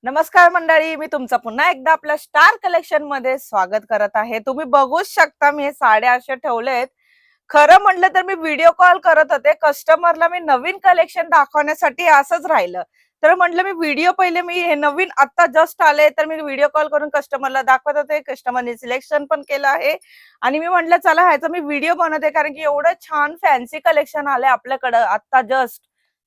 नमस्कार मंडळी, मी तुमचं पुन्हा एकदा आपल्या स्टार कलेक्शन मध्ये स्वागत करत आहे. तुम्ही बघूच शकता मी हे साड्या अशा ठेवलेत. खरं म्हटलं तर मी व्हिडिओ कॉल करत होते कस्टमरला, मी नवीन कलेक्शन दाखवण्यासाठी असंच राहिलं. तर म्हटलं मी व्हिडिओ पहिले मी हे नवीन आता जस्ट आले तर मी व्हिडिओ कॉल करून कस्टमरला दाखवत होते. कस्टमरने सिलेक्शन पण केलं आहे आणि मी म्हटलं चला ह्याचा मी व्हिडिओ बनवते, कारण की एवढं छान फॅन्सी कलेक्शन आलंय आपल्याकडं आता जस्ट.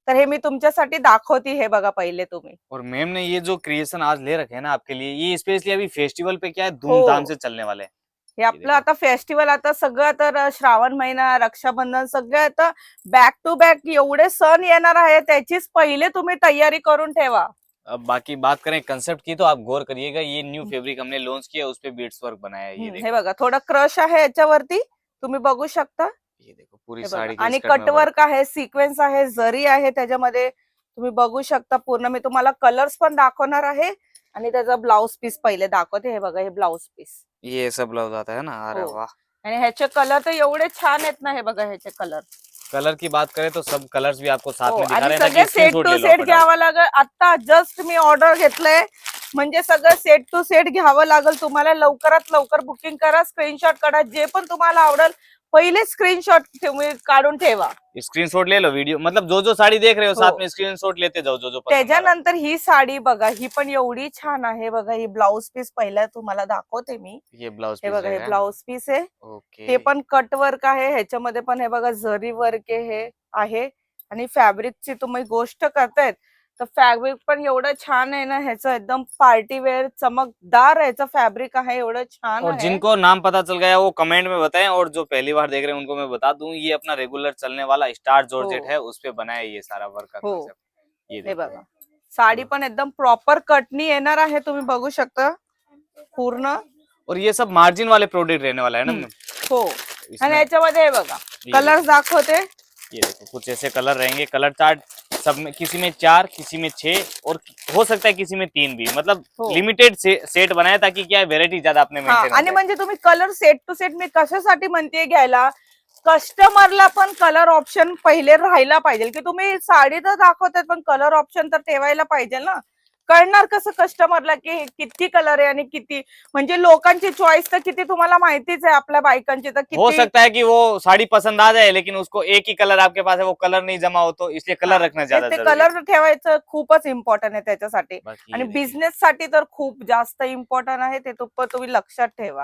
तर हे मी तुमच्यासाठी दाखवते. हे बघा पहिले तुम्ही. और मैम ने ये जो क्रिएशन आज ले रखे हैं ना आपके लिए, ये स्पेशली अभी फेस्टिवल पे क्या है हो, धूमधाम से चलने वाले हैं। हे ये आपलं देखो। आता फेस्टिवल आता सगळं तर श्रावण महिना, रक्षाबंधन सगळं आता बॅक टू बॅक एवढे सण येणार आहे, त्याचीच पहिले तुम्ही तयारी करून ठेवा. अब बाकी बात करें कंसेप्ट की, तो आप गौर करिएगा, ये न्यू फैब्रिक हमने लॉन्च किया, उस पे बीट्स वर्क बनाया है। ये हे देखो, बघा थोडं क्रश आहे याच्यावरती, तुम्ही बघू शकता. ये देखो पूरी हे बघा साड़ी के आणि स्कर्ट में वर्क। कटवर्क आहे, सिक्वेन्स आहे, जरी आहे त्याच्यामध्ये. तुम्ही बघू शकता पूर्ण. मी तुम्हाला कलर्स पण दाखवणार आहे आणि त्याचा ब्लाउज पीस पहिले दाखवते. हे बघा हे ब्लाउज पीस. ये सब ब्लाउज आता है ना, अरे हो, वाह। आणि ह्याचे कलर तर एवढे छान आहेत ना. हे बघा ह्याचे कलर. कलर की बात करें तो सब कलर्स भी आपको साथ हो, में दिखा आणि रहे हैं सगळे ताकि सेट स्क्रीनशॉट टू ले लो सेट फटाफट। घ्यावं लागेल. आता जस्ट मी ऑर्डर घेतलंय, म्हणजे सगळं सेट टू सेट घ्यावं लागेल तुम्हाला. लवकरात लवकर बुकिंग करा, स्क्रीनशॉट काढा, जे पण तुम्हाला आवडेल पहिले स्क्रीनशॉट तुम्ही काढून ठेवा. स्क्रीनशॉट ले लो वीडियो, मतलब जो जो साड़ी देख रहे हो हो, साथ में स्क्रीनशॉट लेते जाओ, जो जो पसंद आ रहा त्याच्यानंतर ही साडी बघा, ही पण एवढी छान आहे. बघा ही ब्लाउज पीस पहिला तुम्हाला दाखवते मी. है। ये ब्लाउज हे पीस बघा हे रहेगा है ना। ब्लाउज पीस आहे. ओके। ते पण कट वर्क आहे, ह्याच्यामध्ये पण हे बघा जरी वर्क हे आहे. आणि फॅब्रिकची तुम्ही गोष्ट करतायत तर फॅब्रिक पण एवढं छान आहे ना. ह्याचं एकदम पार्टी वेअर चमकदार ह्याचं फॅब्रिक आहे, एवढं छान और आहे. जिनको नाम पता चल गया वो कमेंट में बताएं, और जो पहली बार देख रहे हैं उनको मैं बता दूं, ये अपना रेगुलर चलने वाला स्टार जॉर्जेट हो, है, उस पे बना है ये सारा वर्क का हो, कॉन्सेप्ट। ये हे देखो। बघा साडी पण एकदम प्रॉपर कटनी येणार आहे, तुम्ही बघू शकता पूर्ण. और ये सब मार्जिन वाले प्रोडक्ट रहने वाला है ना मैम। हो, आणि इसमें याच्यामध्ये हे बघा ये कलर्स दाखवते. ये देखो कुछ ऐसे कलर रहेंगे, कलर चार्ट सब में, किसी में 4, किसी में 6, और हो सकता है किसी में 3 भी, मतलब हो. लिमिटेड सेट बनाया ताकि क्या है वेरायटी ज्यादा आपने हा, मेंटेन हो आणि जाए। म्हणजे तुम्ही कलर सेट टू सेट मी कशासाठी म्हणते घ्यायला, कस्टमरला पण कलर ऑप्शन पहिले राहायला पाहिजे. की तुम्ही साडी तर दाखवतात पण कलर ऑप्शन तर ठेवायला पाहिजे ना. कळणार कसं कस्टमरला की किती कलर आहे आणि किती, म्हणजे लोकांची चॉईस तर किती तुम्हाला माहितीच आहे, आपल्या बायकांची तर हो किती. सकता है कि वो साड़ी पसंद आ जाए लेकिन उसको एक ही कलर आपके पास है, वो कलर नहीं जमा हो, तो इसलिए कलर रखना ज्यादा ते जरूरी है। कलर ठेवायचं खूपच इम्पॉर्टंट आहे त्याच्यासाठी. बाकी आणि ये देखिए। बिझनेस साठी तर खूप जास्त इम्पॉर्टंट आहे ते, तुम्ही लक्षात ठेवा.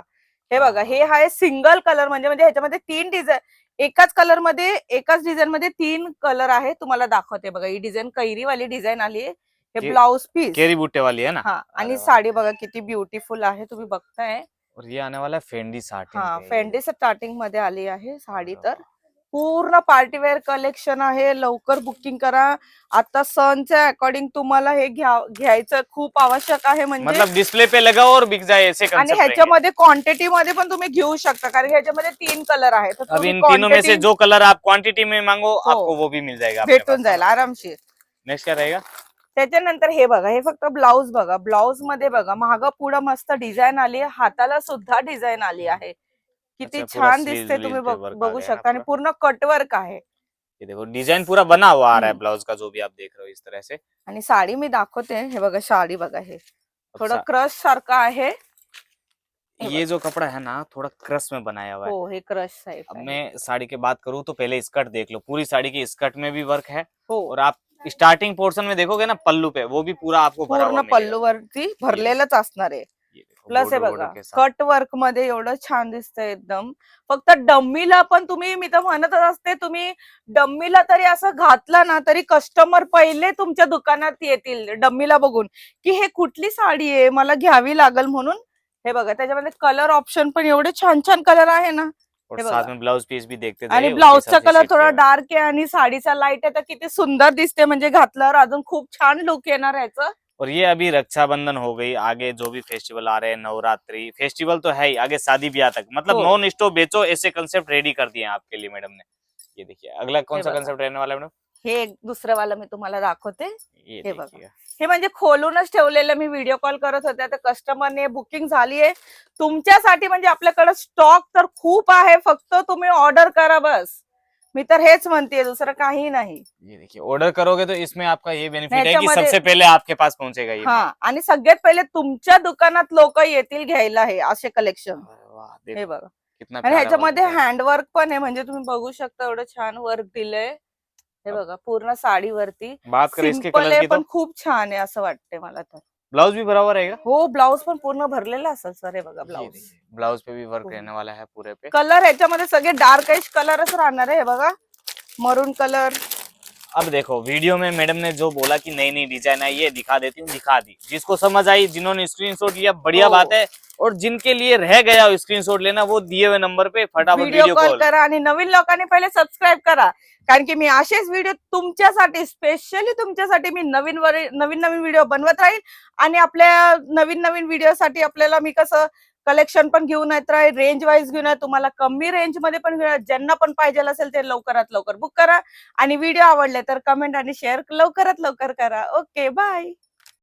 हे हाँ, बघा हाँ, हे आहे सिंगल कलर, म्हणजे ह्याच्यामध्ये 3 डिझाईन, एकाच कलर मध्ये एकाच डिझाईन मध्ये 3 कलर आहे. तुम्हाला दाखवते बघा, ही डिझाईन कैरीवाली डिझाईन आली आहे. हे ब्लाउज पीस. केरी बूटे वाली है ना। हा, अरे आणि वाह। साडी बघा किती ब्युटिफुल आहे, तुम्ही बघताय. और ये आने वाला है फेंडी साटिन हा, पे, ये फेंडी देखो। स्टार्टिंग मध्ये आली आहे साडी. अरे तर वाह। पूर्ण पार्टीवेअर कलेक्शन आहे, लवकर बुकिंग करा. आता सणच्या अकॉर्डिंग तुम्हाला हे घ्यायचं खूप आवश्यक आहे. म्हणजे मतलब डिस्प्ले पे लगा और बिक जाए, ऐसे आणि कंसेप्ट रहेंगे। ह्याच्यामध्ये क्वांटिटी मध्ये पण तुम्ही घेऊ शकता, कारण ह्याच्यामध्ये 3 कलर आहेत. तर अब तुम्ही इन तीनों में से क्वांटिटी जो कलर आप क्वांटिटी में मांगो हो, आपको वो भी मिल जाएगा अपने पास, भेटून है जाईल ना। आरामशीर. नेक्स्ट क्या रहेगा? त्याच्यानंतर हे बघा, हे फक्त ब्लाउज बघा. ब्लाउज मध्ये बघा मागं पुढं मस्त डिझाईन आली आहे, हाताला सुद्धा डिझाईन आली आहे. किती अच्छा, पूरा छान स्लीव दिसते, स्लीव तुम्ही पे वर्क आ बघू गया है ना शकता. आणि पूरा। पूर्ण कटवर्क आहे. ये देखो डिजाइन पूरा बना हुआ आ रहा है हम्म. ब्लाउज का, जो भी आप देख रहे हो इस तरह से। आणि साडी मी दाखवते. हे बघा साडी बघा, हे अब थोडं क्रश सारखं आहे. हे ये बघा. जो कपड़ा है ना थोड़ा क्रश में बनाया हुआ है। हो, हे क्रश टाइप अब आहे. मैं साड़ी की बात करूँ तो पहले स्कर्ट देख लो, पूरी साड़ी की स्कर्ट में भी वर्क है, हो, और आप स्टार्टिंग पोर्शन में देखोगे ना पल्लू पे, वो भी पूरा आपको भरा हुआ पूर्ण मिलेगा। पल्लूवरती भरलेलंच असणार आहे. ये देखो प्लस हे बॉर्डर बघा बॉर्डर के साथ। कट वर्क मध्ये एवढं छान दिसतंय एकदम. फक्त डम्मीला पण तुम्ही, मी तर म्हणतच असते, तुम्ही डम्मीला तरी असं घातलं ना तरी कस्टमर पहिले तुमच्या दुकानात येतील डम्मीला बघून, की हे कुठली साडी आहे, मला घ्यावी लागल म्हणून. हे बघा त्याच्यामध्ये कलर ऑप्शन पण एवढे छान छान कलर आहे ना. और हे साथ बघा, में ब्लाउज पीस भी देखते आणि जाइए, उसके ब्लाउजचा हिसाब से कलर सेट थोडा किया हुआ है। डार्क आहे आणि साडीचा लाईट आहे, तर किती सुंदर दिसते, म्हणजे घातल्यावर अजून खूप छान लुक येणार ह्याचं. और ये अभी रक्षाबंधन हो गई, आगे जो भी फेस्टिवल आ रहे हैं, नवरात्रि फेस्टिवल तो है ही, आगे शादी ब्याह तक, मतलब हो, नॉन स्टॉप बेचो, ऐसे कंसेप्ट रेडी कर दिए हैं आपके लिए मैडम ने। ये देखिए अगला कौन हे सा बघा कंसेप्ट रहने वाला है मैडम? हे एक दुसरं वाला मी तुम्हाला दाखवते. ये हे बघा, देखिएगा। हे म्हणजे खोलूनच ठेवलेलं, मी व्हिडिओ कॉल करत होते, तर कस्टमरने बुकिंग झाली आहे तुमच्यासाठी. म्हणजे आपल्याकडे स्टॉक तर खूप आहे, फक्त तुम्ही ऑर्डर करा बस. मी तर हेच म्हणते, दुसरं काही नाही. ये देखिए, ऑर्डर करोगे तो इसमें आपका ये बेनिफिट है कि ह्याच्यामध्ये- सबसे पहले आपके पास पहुंचेगा ये हा, माल। आणि सगळ्यात पहिले तुमच्या दुकानात लोक येतील घ्यायला हे असे कलेक्शन. अरे वाह, हे देखो बघा, कितना आणि प्यारा ह्याच्यामध्ये वर्क है। हँडवर्क पण आहे, म्हणजे तुम्ही बघू शकता एवढं छान वर्क दिलंय. हे बघा पूर्ण साडीवरती बात करें इसके सिंपल कलर आहे की पण तो खूप छान आहे असं वाटतंय मला तर. ब्लाउज भी बराबर रहेगा। हो, ब्लाउज पण पूर्ण भरलेला असेल सर. हे बघा ब्लाउज. ब्लाउज पे भी वर्क हो. रहने वाला है पूरे पे। कलर ह्याच्यामध्ये सगळे डार्क कलरच राहणार आहे. हे बघा, मरून कलर. अब देखो वीडियो में मैडम ने जो बोला कि नई नई डिजाइन है ये दिखा देती हूँ, दिखा दी। जिसको समझ आई, जिन्होंने स्क्रीनशॉट लिया बढ़िया बात है, और जिनके लिए रह गया स्क्रीनशॉट लेना वो दिए हुए नंबर पे फटाफट व्हिडिओ कॉल कॉल। करा, आणि नवीन लोकांनी पहिले सबस्क्राईब करा, कारण की मी असेच व्हिडिओ तुमच्यासाठी, स्पेशली तुमच्यासाठी मी नवीन नवीन व्हिडिओ बनवत राहील. आणि आपल्या नवीन नवीन व्हिडिओसाठी आपल्याला मी कसं कलेक्शन पण घेऊन येत राहील, रेंज वाईज घेऊन येत, तुम्हाला कमी रेंज मध्ये पण ज्यांना पण पाहिजे असेल ते लवकरात लवकर बुक करा. आणि व्हिडिओ आवडले तर कमेंट आणि शेअर लवकरात लवकर करा. Okay, bye.